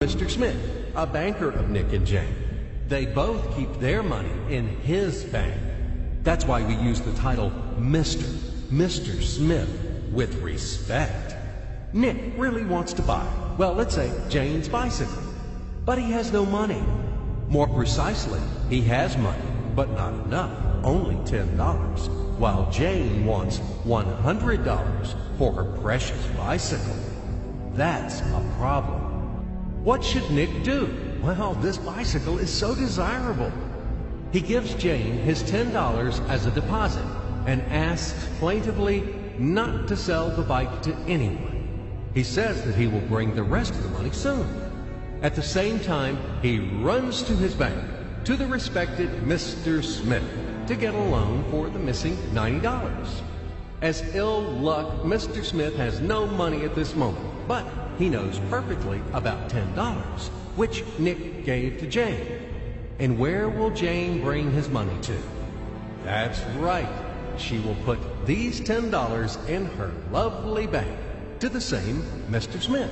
Mr. Smith, a banker of Nick and Jane. They both keep their money in his bank. That's why we use the title Mr. Smith with respect. Nick really wants to buy, well, let's say Jane's bicycle, but he has no money. More precisely, he has money, but not enough, only $10, while Jane wants $100 for her precious bicycle. That's a problem. What should Nick do? Well, this bicycle is so desirable. He gives Jane his $10 as a deposit and asks plaintively not to sell the bike to anyone. He says that he will bring the rest of the money soon. At the same time, he runs to his bank, to the respected Mr. Smith, to get a loan for the missing $90. As ill luck, Mr. Smith has no money at this moment, but he knows perfectly about $10, which Nick gave to Jane. And where will Jane bring his money to? That's right. She will put these $10 in her lovely bank to the same Mr. Smith.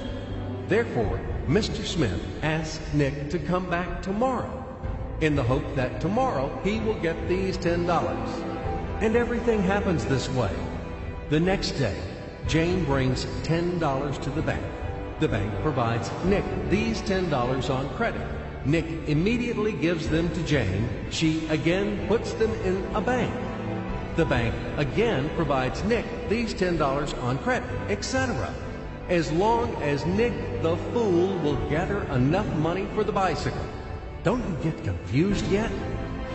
Therefore, Mr. Smith asks Nick to come back tomorrow in the hope that tomorrow he will get these $10. And everything happens this way. The next day, Jane brings $10 to the bank. The bank provides Nick these $10 on credit. Nick immediately gives them to Jane. She again puts them in a bank. The bank again provides Nick these $10 on credit, etc. As long as Nick the fool will gather enough money for the bicycle. Don't you get confused yet?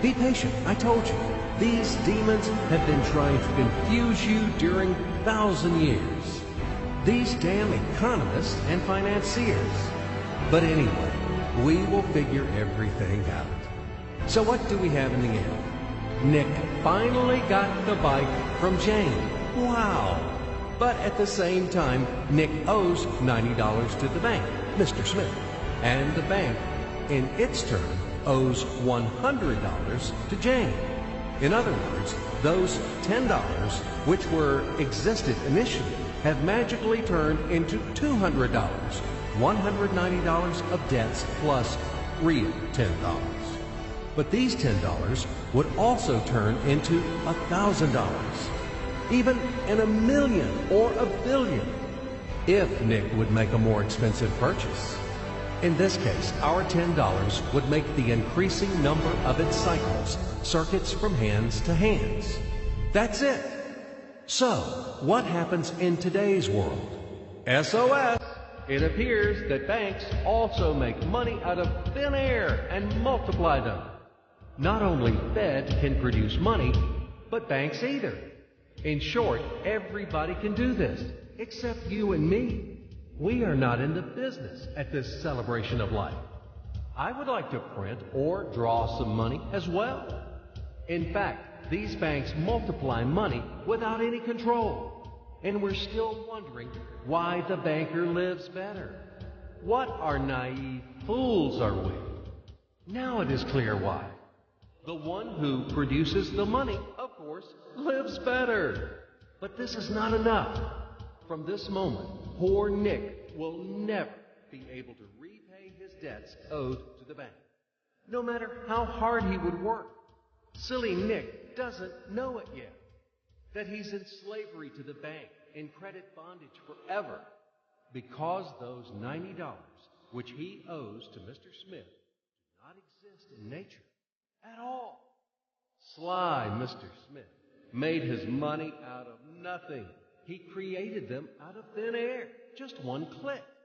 Be patient, I told you. These demons have been trying to confuse you during 1,000 years. These damn economists and financiers. But anyway, we will figure everything out. So what do we have in the end? Nick finally got the bike from Jane. Wow! But at the same time, Nick owes $90 to the bank, Mr. Smith. And the bank, in its turn, owes $100 to Jane. In other words, those $10, which existed initially, have magically turned into $200, $190 of debts plus real $10. But these $10 would also turn into $1,000, even in a million or a billion, if Nick would make a more expensive purchase. In this case, our $10 would make the increasing number of its cycles, circuits from hands to hands. That's it. So, what happens in today's world? SOS! It appears that banks also make money out of thin air and multiply them. Not only Fed can produce money, but banks either. In short, everybody can do this, except you and me. We are not in the business at this celebration of life. I would like to print or draw some money as well. In fact, these banks multiply money without any control. And we're still wondering why the banker lives better. What are naive fools are we? Now it is clear why. The one who produces the money, of course, lives better. But this is not enough. From this moment, poor Nick will never be able to repay his debts owed to the bank, no matter how hard he would work. Silly Nick doesn't know it yet, that he's in slavery to the bank, in credit bondage forever, because those $90, which he owes to Mr. Smith, do not exist in nature at all. Sly Mr. Smith made his money out of nothing. He created them out of thin air, just one click.